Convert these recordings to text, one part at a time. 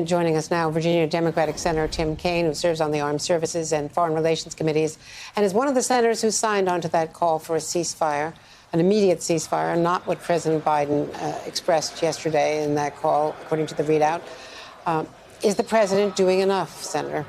Joining us now, Virginia Democratic Senator Tim Kaine, who serves on the Armed Services and Foreign Relations Committees, and is one of the senators who signed onto that call for a ceasefire, an immediate ceasefire, not what President Biden expressed yesterday in that call, according to the readout. Is the president doing enough, Senator?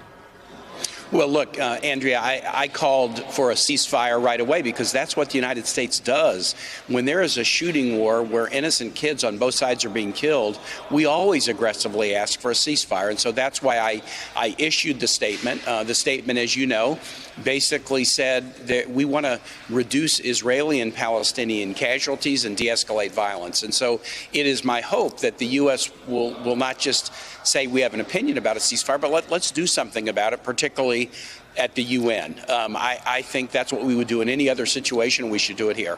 Well, look, Andrea, I called for a ceasefire right away because that's what the United States does. When there is a shooting war where innocent kids on both sides are being killed, we always aggressively ask for a ceasefire. And so that's why I issued the statement. The statement, as you know, basically said that we want to reduce Israeli and Palestinian casualties and de-escalate violence. And so it is my hope that the U.S. will not just say we have an opinion about a ceasefire, but let's do something about it, particularly at the UN. I think that's what we would do in any other situation, and we should do it here.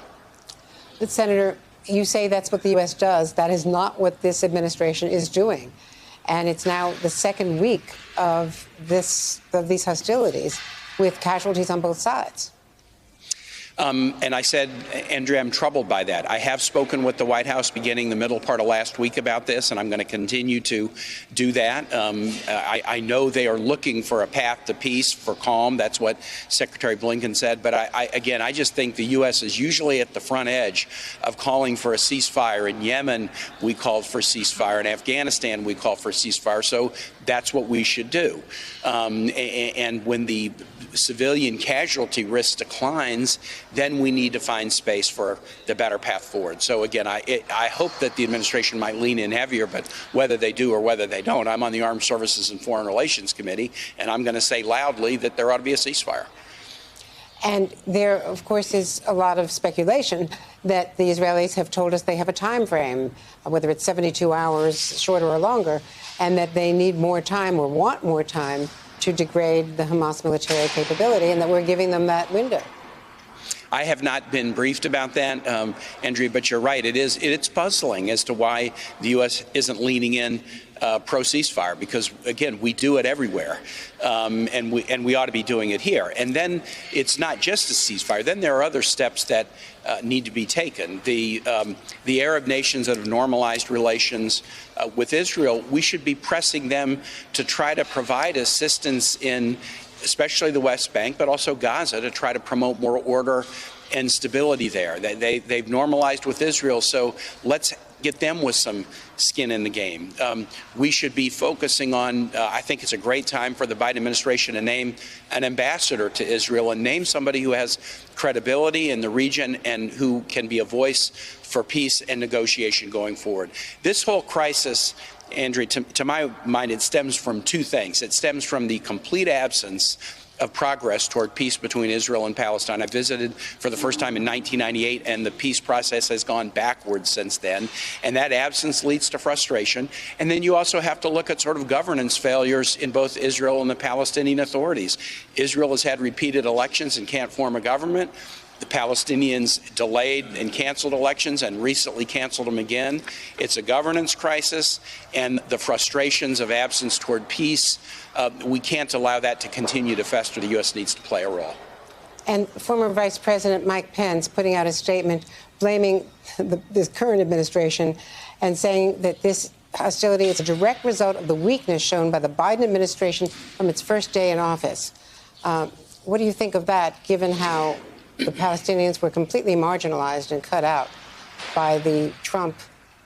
But, Senator, you say that's what the U.S. does. That is not what this administration is doing. And it's now the second week of these hostilities with casualties on both sides. And I said, Andrea, I'm troubled by that. I have spoken with the White House beginning the middle part of last week about this, and I'm going to continue to do that. I know they are looking for a path to peace, for calm. That's what Secretary Blinken said. But again, I just think the U.S. is usually at the front edge of calling for a ceasefire. In Yemen, we called for ceasefire. In Afghanistan, we called for ceasefire. So that's what we should do. And when the civilian casualty risk declines, then we need to find space for the better path forward. So again, I hope that the administration might lean in heavier, but whether they do or whether they don't, I'm on the Armed Services and Foreign Relations Committee, and I'm going to say loudly that there ought to be a ceasefire. And there, of course, is a lot of speculation that the Israelis have told us they have a time frame, whether it's 72 hours, shorter or longer, and that they need more time or want more time to degrade the Hamas military capability, and that we're giving them that window. I have not been briefed about that, Andrea, but you're right. It's puzzling as to why the U.S. isn't leaning in pro-ceasefire, because, again, we do it everywhere, and we ought to be doing it here. And then it's not just a ceasefire. Then there are other steps that need to be taken. The Arab nations that have normalized relations with Israel, we should be pressing them to try to provide assistance in especially the West Bank, but also Gaza, to try to promote more order and stability there. They've normalized with Israel, so let's get them with some skin in the game. We should be focusing on, I think it's a great time for the Biden administration to name an ambassador to Israel and name somebody who has credibility in the region and who can be a voice for peace and negotiation going forward. This whole crisis, Andrea, to my mind, it stems from two things. It stems from the complete absence of progress toward peace between Israel and Palestine. I visited for the first time in 1998, and the peace process has gone backwards since then. And that absence leads to frustration. And then you also have to look at sort of governance failures in both Israel and the Palestinian authorities. Israel has had repeated elections and can't form a government. The Palestinians delayed and canceled elections and recently canceled them again. It's a governance crisis, and the frustrations of absence toward peace, we can't allow that to continue to fester. The U.S. needs to play a role. And former Vice President Mike Pence putting out a statement blaming this current administration and saying that this hostility is a direct result of the weakness shown by the Biden administration from its first day in office. What do you think of that, given how the Palestinians were completely marginalized and cut out by the Trump,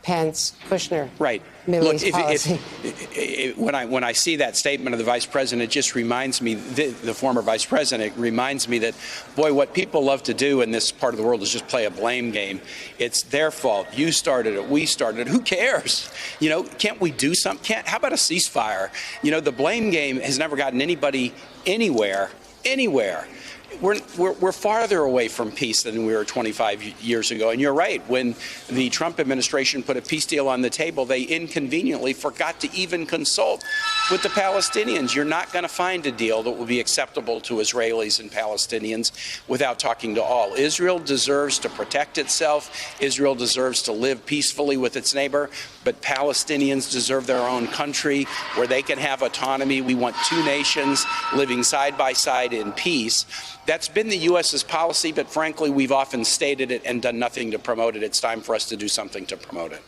Pence, Kushner Middle East policy? When I see that statement of the vice president, it just reminds me, the former vice president, reminds me that, boy, what people love to do in this part of the world is just play a blame game. It's their fault. You started it. We started it. Who cares? You know, can't we do something? How about a ceasefire? You know, the blame game has never gotten anybody anywhere. We're farther away from peace than we were 25 years ago. And you're right. When the Trump administration put a peace deal on the table, they inconveniently forgot to even consult with the Palestinians. You're not going to find a deal that will be acceptable to Israelis and Palestinians without talking to all. Israel deserves to protect itself. Israel deserves to live peacefully with its neighbor. But Palestinians deserve their own country where they can have autonomy. We want two nations living side by side in peace. That's been the U.S.'s policy, but frankly, we've often stated it and done nothing to promote it. It's time for us to do something to promote it.